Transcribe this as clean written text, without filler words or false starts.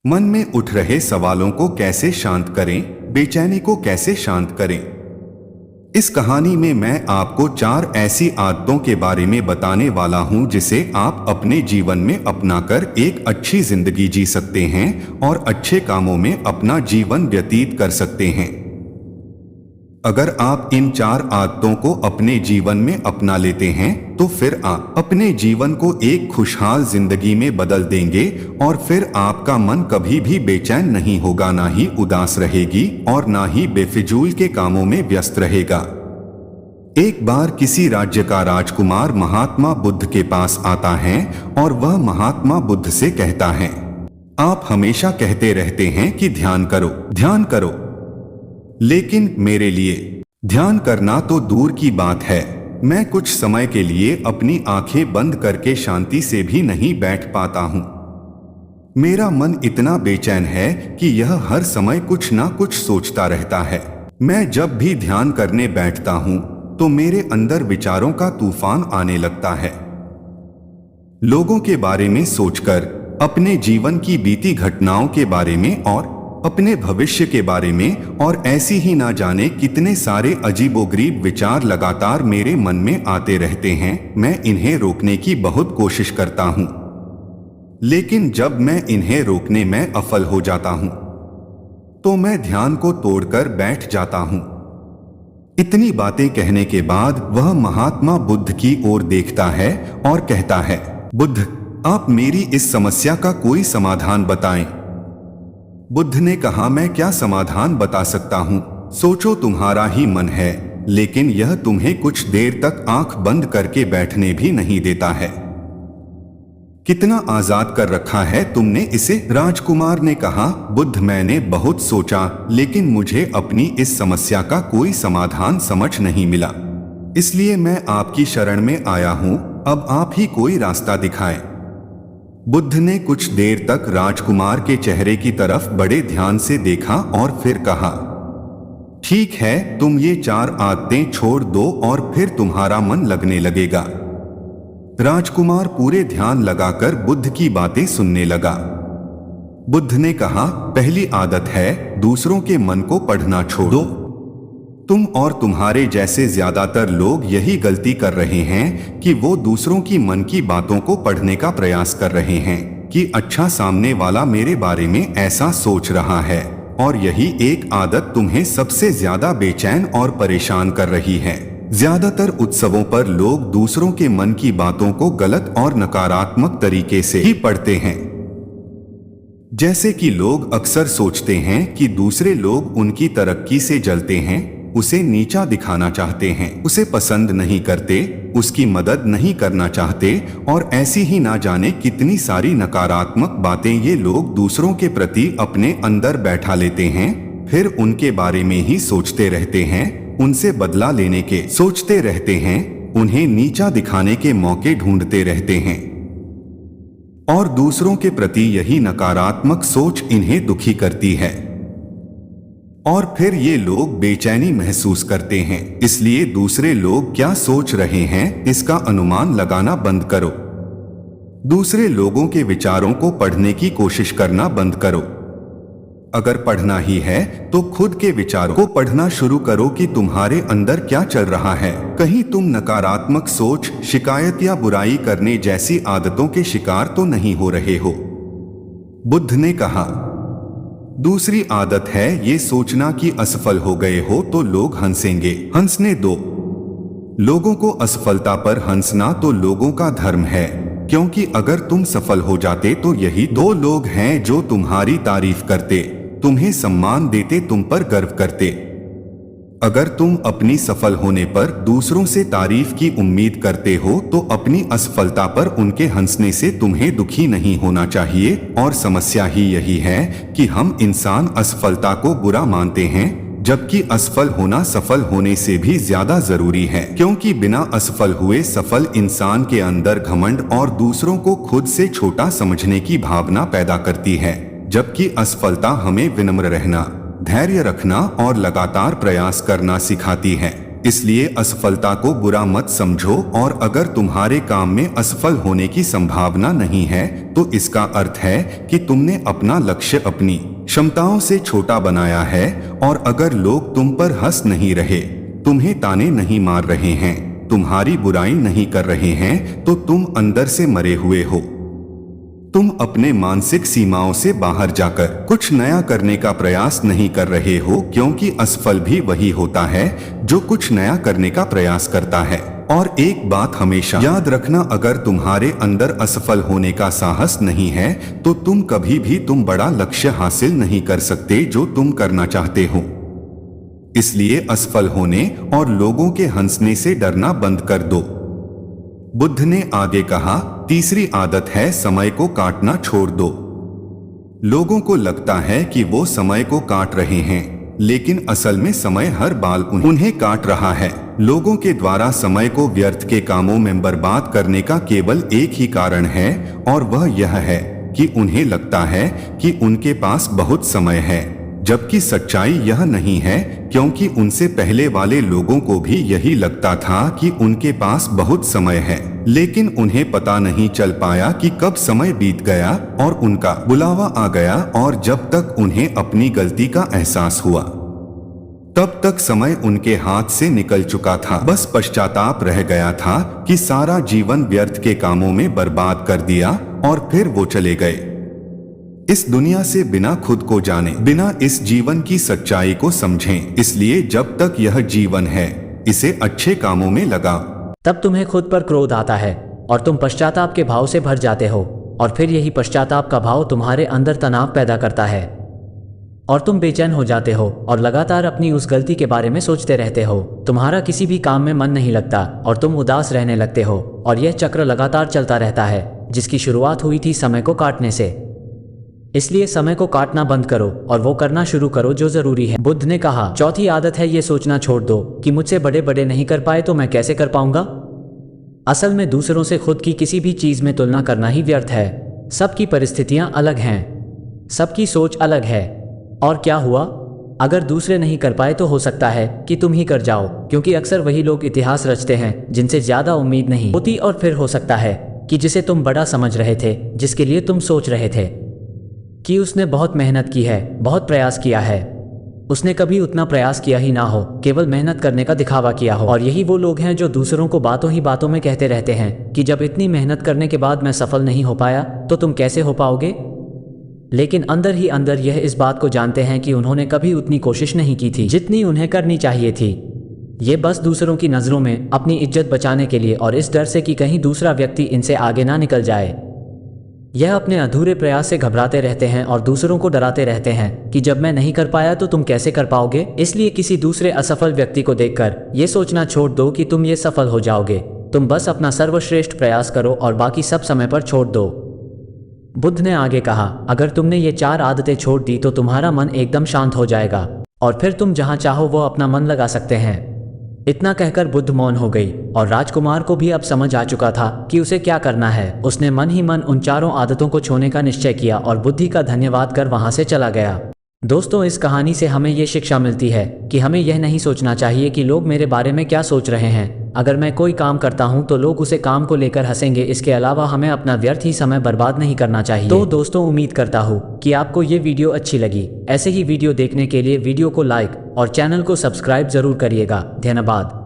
मन में उठ रहे सवालों को कैसे शांत करें, बेचैनी को कैसे शांत करें। इस कहानी में मैं आपको 4 ऐसी आदतों के बारे में बताने वाला हूं जिसे आप अपने जीवन में अपनाकर एक अच्छी जिंदगी जी सकते हैं और अच्छे कामों में अपना जीवन व्यतीत कर सकते हैं। अगर आप इन 4 आदतों को अपने जीवन में अपना लेते हैं तो फिर आप अपने जीवन को एक खुशहाल जिंदगी में बदल देंगे और फिर आपका मन कभी भी बेचैन नहीं होगा, ना ही उदास रहेगी और ना ही बेफिजूल के कामों में व्यस्त रहेगा। एक बार किसी राज्य का राजकुमार महात्मा बुद्ध के पास आता है और वह महात्मा बुद्ध से कहता है, आप हमेशा कहते रहते हैं कि ध्यान करो, ध्यान करो, लेकिन मेरे लिए ध्यान करना तो दूर की बात है। मैं कुछ समय के लिए अपनी आंखें बंद करके शांति से भी नहीं बैठ पाता हूं। मेरा मन इतना बेचैन है कि यह हर समय कुछ ना कुछ सोचता रहता है। मैं जब भी ध्यान करने बैठता हूं तो मेरे अंदर विचारों का तूफान आने लगता है। लोगों के बारे में सोचकर, अपने जीवन की बीती घटनाओं के बारे में और अपने भविष्य के बारे में और ऐसी ही ना जाने कितने सारे अजीबोगरीब विचार लगातार मेरे मन में आते रहते हैं। मैं इन्हें रोकने की बहुत कोशिश करता हूं, लेकिन जब मैं इन्हें रोकने में असफल हो जाता हूं तो मैं ध्यान को तोड़कर बैठ जाता हूं। इतनी बातें कहने के बाद वह महात्मा बुद्ध की ओर देखता है और कहता है, बुद्ध, आप मेरी इस समस्या का कोई समाधान बताएं। बुद्ध ने कहा, मैं क्या समाधान बता सकता हूं। सोचो, तुम्हारा ही मन है, लेकिन यह तुम्हें कुछ देर तक आंख बंद करके बैठने भी नहीं देता है। कितना आजाद कर रखा है तुमने इसे। राजकुमार ने कहा, बुद्ध, मैंने बहुत सोचा, लेकिन मुझे अपनी इस समस्या का कोई समाधान समझ नहीं मिला, इसलिए मैं आपकी शरण में आया हूं। अब आप ही कोई रास्ता दिखाएं। बुद्ध ने कुछ देर तक राजकुमार के चेहरे की तरफ बड़े ध्यान से देखा और फिर कहा, ठीक है, तुम ये 4 आदतें छोड़ दो और फिर तुम्हारा मन लगने लगेगा। राजकुमार पूरे ध्यान लगाकर बुद्ध की बातें सुनने लगा। बुद्ध ने कहा, पहली आदत है दूसरों के मन को पढ़ना छोड़ो। तुम और तुम्हारे जैसे ज्यादातर लोग यही गलती कर रहे हैं कि वो दूसरों की मन की बातों को पढ़ने का प्रयास कर रहे हैं कि अच्छा, सामने वाला मेरे बारे में ऐसा सोच रहा है, और यही एक आदत तुम्हें सबसे ज्यादा बेचैन और परेशान कर रही है। ज्यादातर उत्सवों पर लोग दूसरों के मन की बातों को गलत और नकारात्मक तरीके से ही पढ़ते हैं। जैसे कि लोग अक्सर सोचते हैं कि दूसरे लोग उनकी तरक्की से जलते हैं, उसे नीचा दिखाना चाहते हैं, उसे पसंद नहीं करते, उसकी मदद नहीं करना चाहते, और ऐसी ही ना जाने कितनी सारी नकारात्मक बातें ये लोग दूसरों के प्रति अपने अंदर बैठा लेते हैं। फिर उनके बारे में ही सोचते रहते हैं, उनसे बदला लेने के सोचते रहते हैं, उन्हें नीचा दिखाने के मौके ढूंढते रहते हैं, और दूसरों के प्रति यही नकारात्मक सोच इन्हें दुखी करती है, और फिर ये लोग बेचैनी महसूस करते हैं। इसलिए दूसरे लोग क्या सोच रहे हैं इसका अनुमान लगाना बंद करो। दूसरे लोगों के विचारों को पढ़ने की कोशिश करना बंद करो। अगर पढ़ना ही है तो खुद के विचारों को पढ़ना शुरू करो कि तुम्हारे अंदर क्या चल रहा है। कहीं तुम नकारात्मक सोच, शिकायत या बुराई करने जैसी आदतों के शिकार तो नहीं हो रहे हो। बुद्ध ने कहा, दूसरी आदत है ये सोचना कि असफल हो गए हो तो लोग हंसेंगे। हंसने दो। लोगों को असफलता पर हंसना तो लोगों का धर्म है, क्योंकि अगर तुम सफल हो जाते तो यही 2 लोग हैं जो तुम्हारी तारीफ करते, तुम्हें सम्मान देते, तुम पर गर्व करते। अगर तुम अपनी सफल होने पर दूसरों से तारीफ की उम्मीद करते हो तो अपनी असफलता पर उनके हंसने से तुम्हें दुखी नहीं होना चाहिए। और समस्या ही यही है कि हम इंसान असफलता को बुरा मानते हैं, जबकि असफल होना सफल होने से भी ज्यादा जरूरी है, क्योंकि बिना असफल हुए सफल इंसान के अंदर घमंड और दूसरों को खुद से छोटा समझने की भावना पैदा करती है, जबकि असफलता हमें विनम्र रहना, धैर्य रखना और लगातार प्रयास करना सिखाती है। इसलिए असफलता को बुरा मत समझो, और अगर तुम्हारे काम में असफल होने की संभावना नहीं है तो इसका अर्थ है कि तुमने अपना लक्ष्य अपनी क्षमताओं से छोटा बनाया है। और अगर लोग तुम पर हंस नहीं रहे, तुम्हें ताने नहीं मार रहे हैं, तुम्हारी बुराई नहीं कर रहे हैं, तो तुम अंदर से मरे हुए हो। तुम अपने मानसिक सीमाओं से बाहर जाकर कुछ नया करने का प्रयास नहीं कर रहे हो, क्योंकि असफल भी वही होता है जो कुछ नया करने का प्रयास करता है। और एक बात हमेशा याद रखना, अगर तुम्हारे अंदर असफल होने का साहस नहीं है तो तुम कभी भी बड़ा लक्ष्य हासिल नहीं कर सकते जो तुम करना चाहते हो। इसलिए असफल होने और लोगों के हंसने से डरना बंद कर दो। बुद्ध ने आगे कहा, तीसरी आदत है समय को काटना छोड़ दो। लोगों को लगता है कि वो समय को काट रहे हैं, लेकिन असल में समय हर बाल उन्हें काट रहा है। लोगों के द्वारा समय को व्यर्थ के कामों में बर्बाद करने का केवल एक ही कारण है, और वह यह है कि उन्हें लगता है कि उनके पास बहुत समय है, जबकि सच्चाई यह नहीं है, क्योंकि उनसे पहले वाले लोगों को भी यही लगता था कि उनके पास बहुत समय है, लेकिन उन्हें पता नहीं चल पाया कि कब समय बीत गया और उनका बुलावा आ गया। और जब तक उन्हें अपनी गलती का एहसास हुआ तब तक समय उनके हाथ से निकल चुका था। बस पश्चाताप रह गया था कि सारा जीवन व्यर्थ के कामों में बर्बाद कर दिया, और फिर वो चले गए इस दुनिया से बिना खुद को जाने, बिना इस जीवन की सच्चाई को समझें। इसलिए जब तक यह जीवन है, इसे अच्छे कामों में लगा। तब तुम्हें खुद पर क्रोध आता है और तुम पश्चाताप के भाव से भर जाते हो, और फिर यही पश्चाताप का भाव तुम्हारे अंदर तनाव पैदा करता है और तुम बेचैन हो जाते हो और लगातार अपनी उस गलती के बारे में सोचते रहते हो। तुम्हारा किसी भी काम में मन नहीं लगता और तुम उदास रहने लगते हो, और यह चक्र लगातार चलता रहता है, जिसकी शुरुआत हुई थी समय को काटने से। इसलिए समय को काटना बंद करो और वो करना शुरू करो जो जरूरी है। बुद्ध ने कहा, चौथी आदत है ये सोचना छोड़ दो कि मुझसे बड़े बड़े नहीं कर पाए तो मैं कैसे कर पाऊंगा। असल में दूसरों से खुद की किसी भी चीज में तुलना करना ही व्यर्थ है। सबकी परिस्थितियां अलग हैं, सबकी सोच अलग है, और क्या हुआ अगर दूसरे नहीं कर पाए तो हो सकता है कि तुम ही कर जाओ, क्योंकि अक्सर वही लोग इतिहास रचते हैं जिनसे ज्यादा उम्मीद नहीं होती। और फिर हो सकता है कि जिसे तुम बड़ा समझ रहे थे, जिसके लिए तुम सोच रहे थे कि उसने बहुत मेहनत की है, बहुत प्रयास किया है, उसने कभी उतना प्रयास किया ही ना हो, केवल मेहनत करने का दिखावा किया हो। और यही वो लोग हैं जो दूसरों को बातों ही बातों में कहते रहते हैं कि जब इतनी मेहनत करने के बाद मैं सफल नहीं हो पाया तो तुम कैसे हो पाओगे। लेकिन अंदर ही अंदर यह इस बात को जानते हैं कि उन्होंने कभी उतनी कोशिश नहीं की थी जितनी उन्हें करनी चाहिए थी। ये बस दूसरों की नज़रों में अपनी इज्जत बचाने के लिए और इस डर से कि कहीं दूसरा व्यक्ति इनसे आगे ना निकल जाए, यह अपने अधूरे प्रयास से घबराते रहते हैं और दूसरों को डराते रहते हैं कि जब मैं नहीं कर पाया तो तुम कैसे कर पाओगे। इसलिए किसी दूसरे असफल व्यक्ति को देखकर ये सोचना छोड़ दो कि तुम ये सफल हो जाओगे। तुम बस अपना सर्वश्रेष्ठ प्रयास करो और बाकी सब समय पर छोड़ दो। बुद्ध ने आगे कहा, अगर तुमने ये 4 आदतें छोड़ दी तो तुम्हारा मन एकदम शांत हो जाएगा और फिर तुम जहां चाहो वो अपना मन लगा सकते हैं। इतना कहकर बुद्ध मौन हो गई और राजकुमार को भी अब समझ आ चुका था कि उसे क्या करना है। उसने मन ही मन उन 4 आदतों को छोड़ने का निश्चय किया और बुद्धि का धन्यवाद कर वहां से चला गया। दोस्तों, इस कहानी से हमें ये शिक्षा मिलती है कि हमें यह नहीं सोचना चाहिए कि लोग मेरे बारे में क्या सोच रहे हैं। अगर मैं कोई काम करता हूं तो लोग उसे काम को लेकर हंसेंगे। इसके अलावा हमें अपना व्यर्थ ही समय बर्बाद नहीं करना चाहिए। तो दोस्तों, उम्मीद करता हूं कि आपको ये वीडियो अच्छी लगी। ऐसे ही वीडियो देखने के लिए वीडियो को लाइक और चैनल को सब्सक्राइब जरूर करिएगा। धन्यवाद।